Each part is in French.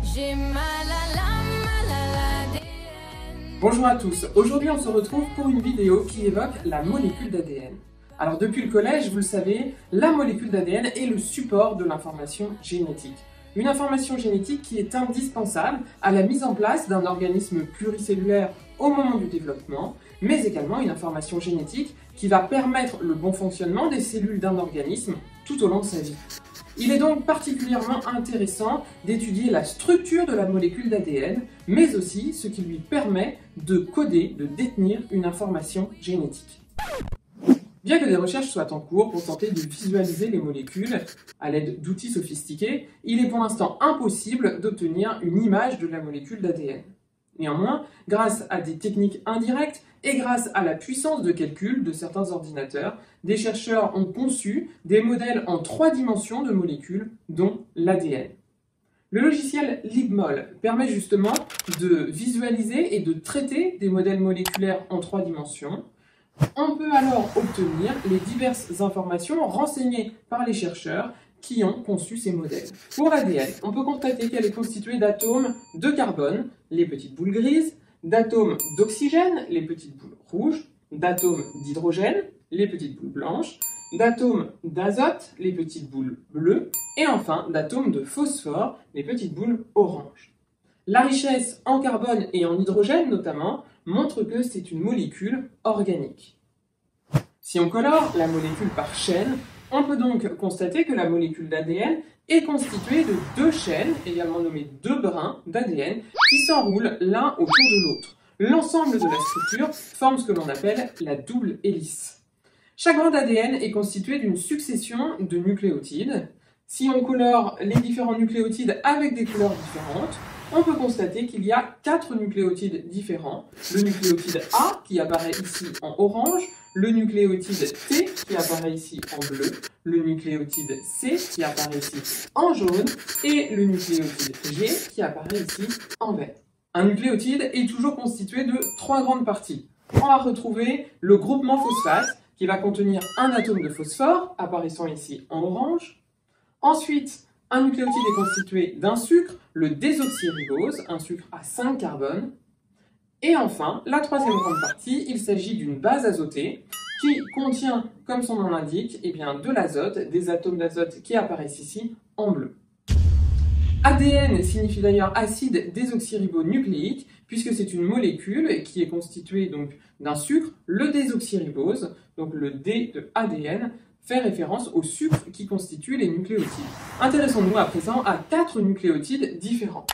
J'ai mal à l'ADN. Bonjour à tous, aujourd'hui on se retrouve pour une vidéo qui évoque la molécule d'ADN. Alors depuis le collège, vous le savez, la molécule d'ADN est le support de l'information génétique. Une information génétique qui est indispensable à la mise en place d'un organisme pluricellulaire au moment du développement, mais également une information génétique qui va permettre le bon fonctionnement des cellules d'un organisme tout au long de sa vie. Il est donc particulièrement intéressant d'étudier la structure de la molécule d'ADN, mais aussi ce qui lui permet de coder, de détenir une information génétique. Bien que des recherches soient en cours pour tenter de visualiser les molécules à l'aide d'outils sophistiqués, il est pour l'instant impossible d'obtenir une image de la molécule d'ADN. Néanmoins, grâce à des techniques indirectes et grâce à la puissance de calcul de certains ordinateurs, des chercheurs ont conçu des modèles en 3 dimensions de molécules, dont l'ADN. Le logiciel LibMol permet justement de visualiser et de traiter des modèles moléculaires en 3 dimensions. On peut alors obtenir les diverses informations renseignées par les chercheurs qui ont conçu ces modèles. Pour l'ADN, on peut constater qu'elle est constituée d'atomes de carbone, les petites boules grises, d'atomes d'oxygène, les petites boules rouges, d'atomes d'hydrogène, les petites boules blanches, d'atomes d'azote, les petites boules bleues, et enfin d'atomes de phosphore, les petites boules oranges. La richesse en carbone et en hydrogène notamment montre que c'est une molécule organique. Si on colore la molécule par chaîne, on peut donc constater que la molécule d'ADN est constituée de 2 chaînes, également nommées 2 brins d'ADN, qui s'enroulent l'un autour de l'autre. L'ensemble de la structure forme ce que l'on appelle la double hélice. Chaque brin d'ADN est constitué d'une succession de nucléotides. Si on colore les différents nucléotides avec des couleurs différentes, on peut constater qu'il y a 4 nucléotides différents. Le nucléotide A qui apparaît ici en orange, le nucléotide T qui apparaît ici en bleu, le nucléotide C qui apparaît ici en jaune et le nucléotide G qui apparaît ici en vert. Un nucléotide est toujours constitué de 3 grandes parties. On va retrouver le groupement phosphate qui va contenir un atome de phosphore apparaissant ici en orange. Ensuite, un nucléotide est constitué d'un sucre, le désoxyribose, un sucre à 5 carbones. Et enfin, la 3e grande partie, il s'agit d'une base azotée qui contient, comme son nom l'indique, de l'azote, des atomes d'azote qui apparaissent ici en bleu. ADN signifie d'ailleurs acide désoxyribonucléique, puisque c'est une molécule qui est constituée donc d'un sucre, le désoxyribose, donc le D de ADN, fait référence au sucre qui constitue les nucléotides. Intéressons-nous à présent à 4 nucléotides différents.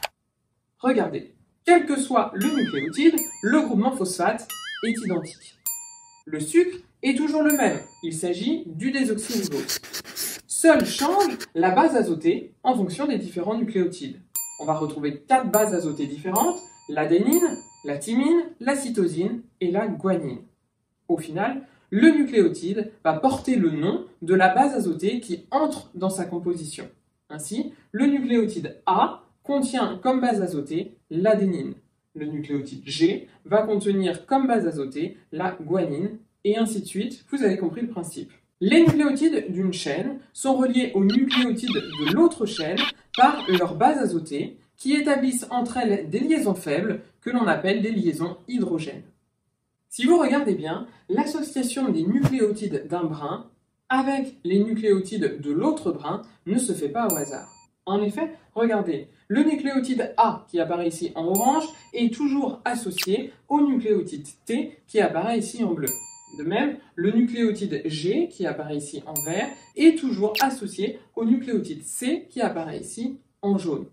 Regardez, quel que soit le nucléotide, le groupement phosphate est identique. Le sucre est toujours le même, il s'agit du désoxyribose. Seule change la base azotée en fonction des différents nucléotides. On va retrouver 4 bases azotées différentes, l'adénine, la thymine, la cytosine et la guanine. Au final, le nucléotide va porter le nom de la base azotée qui entre dans sa composition. Ainsi, le nucléotide A contient comme base azotée l'adénine. Le nucléotide G va contenir comme base azotée la guanine, et ainsi de suite. Vous avez compris le principe. Les nucléotides d'une chaîne sont reliés aux nucléotides de l'autre chaîne par leur base azotée, qui établissent entre elles des liaisons faibles que l'on appelle des liaisons hydrogènes. Si vous regardez bien, l'association des nucléotides d'un brin avec les nucléotides de l'autre brin ne se fait pas au hasard. En effet, regardez, le nucléotide A qui apparaît ici en orange est toujours associé au nucléotide T qui apparaît ici en bleu. De même, le nucléotide G qui apparaît ici en vert est toujours associé au nucléotide C qui apparaît ici en jaune.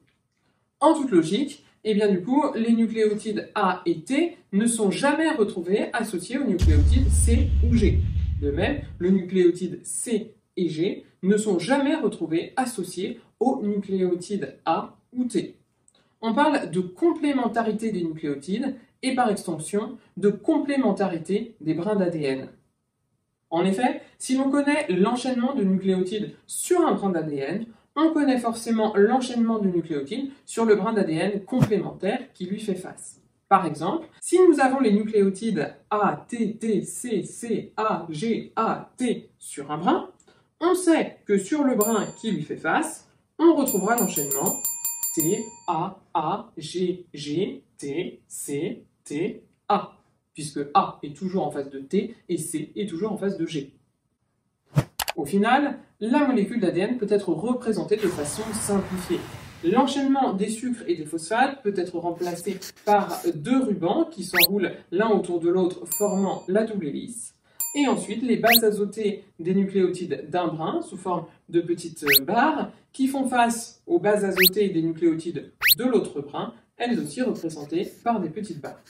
En toute logique, les nucléotides A et T ne sont jamais retrouvés associés au nucléotide C ou G. De même, le nucléotide C et G ne sont jamais retrouvés associés au nucléotide A ou T. On parle de complémentarité des nucléotides et par extension de complémentarité des brins d'ADN. En effet, si l'on connaît l'enchaînement de nucléotides sur un brin d'ADN, on connaît forcément l'enchaînement de nucléotides sur le brin d'ADN complémentaire qui lui fait face. Par exemple, si nous avons les nucléotides A, T, T, C, C, A, G, A, T sur un brin, on sait que sur le brin qui lui fait face, on retrouvera l'enchaînement T, A, G, G, T, C, T, A, puisque A est toujours en face de T et C est toujours en face de G. Au final, la molécule d'ADN peut être représentée de façon simplifiée. L'enchaînement des sucres et des phosphates peut être remplacé par deux rubans qui s'enroulent l'un autour de l'autre, formant la double hélice. Et ensuite, les bases azotées des nucléotides d'un brin, sous forme de petites barres, qui font face aux bases azotées des nucléotides de l'autre brin, elles aussi représentées par des petites barres.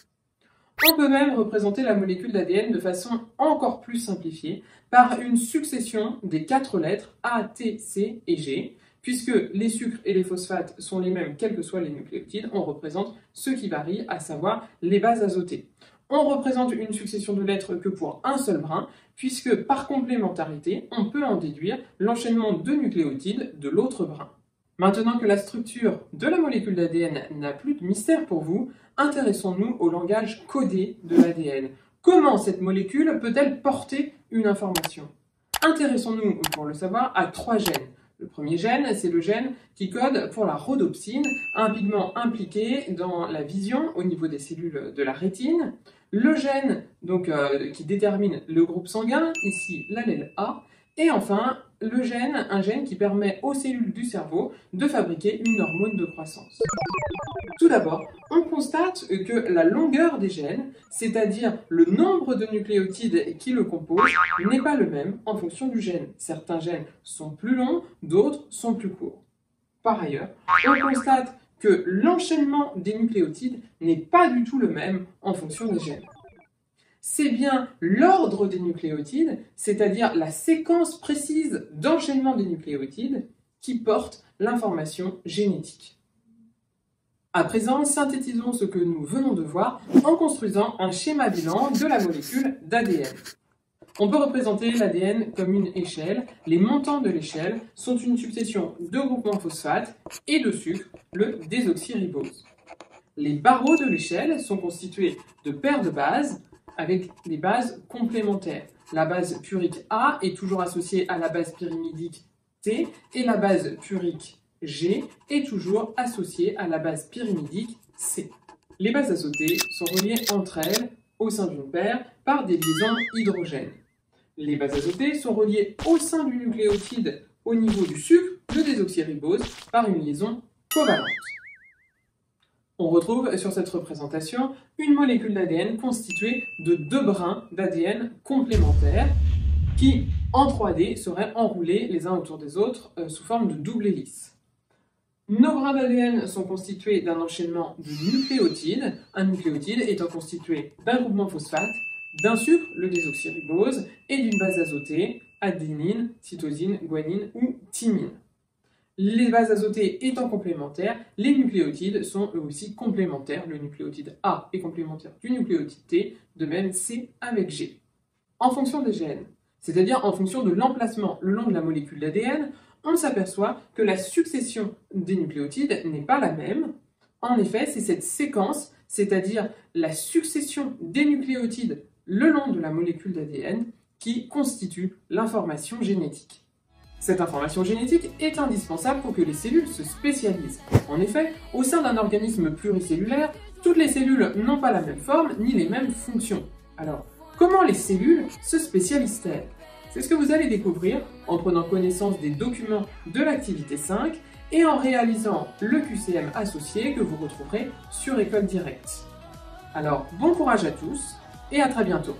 On peut même représenter la molécule d'ADN de façon encore plus simplifiée par une succession des 4 lettres A, T, C et G. Puisque les sucres et les phosphates sont les mêmes quels que soient les nucléotides, on représente ceux qui varient, à savoir les bases azotées. On représente une succession de lettres que pour un seul brin, puisque par complémentarité, on peut en déduire l'enchaînement de nucléotides de l'autre brin. Maintenant que la structure de la molécule d'ADN n'a plus de mystère pour vous, intéressons-nous au langage codé de l'ADN. Comment cette molécule peut-elle porter une information? Intéressons-nous, pour le savoir, à 3 gènes. Le premier gène, c'est le gène qui code pour la rhodopsine, un pigment impliqué dans la vision au niveau des cellules de la rétine. Le gène qui détermine le groupe sanguin, ici l'allèle A. Et enfin, un gène qui permet aux cellules du cerveau de fabriquer une hormone de croissance. Tout d'abord, on constate que la longueur des gènes, c'est-à-dire le nombre de nucléotides qui le composent, n'est pas le même en fonction du gène. Certains gènes sont plus longs, d'autres sont plus courts. Par ailleurs, on constate que l'enchaînement des nucléotides n'est pas du tout le même en fonction des gènes. C'est bien l'ordre des nucléotides, c'est-à-dire la séquence précise d'enchaînement des nucléotides, qui porte l'information génétique. À présent, synthétisons ce que nous venons de voir en construisant un schéma bilan de la molécule d'ADN. On peut représenter l'ADN comme une échelle. Les montants de l'échelle sont une succession de groupements phosphates et de sucres, le désoxyribose. Les barreaux de l'échelle sont constitués de paires de bases avec des bases complémentaires. La base purique A est toujours associée à la base pyrimidique T et la base purique G est toujours associée à la base pyrimidique C. Les bases azotées sont reliées entre elles au sein d'une paire par des liaisons hydrogènes. Les bases azotées sont reliées au sein du nucléotide au niveau du sucre, le désoxyribose, par une liaison covalente. On retrouve sur cette représentation une molécule d'ADN constituée de 2 brins d'ADN complémentaires qui, en 3D, seraient enroulés les uns autour des autres sous forme de double hélice. Nos brins d'ADN sont constitués d'un enchaînement de nucléotides, un nucléotide étant constitué d'un groupement phosphate, d'un sucre, le désoxyribose, et d'une base azotée, adénine, cytosine, guanine ou thymine. Les bases azotées étant complémentaires, les nucléotides sont eux aussi complémentaires. Le nucléotide A est complémentaire du nucléotide T, de même C avec G. En fonction des gènes, c'est-à-dire en fonction de l'emplacement le long de la molécule d'ADN, on s'aperçoit que la succession des nucléotides n'est pas la même. En effet, c'est cette séquence, c'est-à-dire la succession des nucléotides le long de la molécule d'ADN, qui constitue l'information génétique. Cette information génétique est indispensable pour que les cellules se spécialisent. En effet, au sein d'un organisme pluricellulaire, toutes les cellules n'ont pas la même forme ni les mêmes fonctions. Alors, comment les cellules se spécialisent-elles? C'est ce que vous allez découvrir en prenant connaissance des documents de l'activité 5 et en réalisant le QCM associé que vous retrouverez sur École Directe. Alors, bon courage à tous et à très bientôt.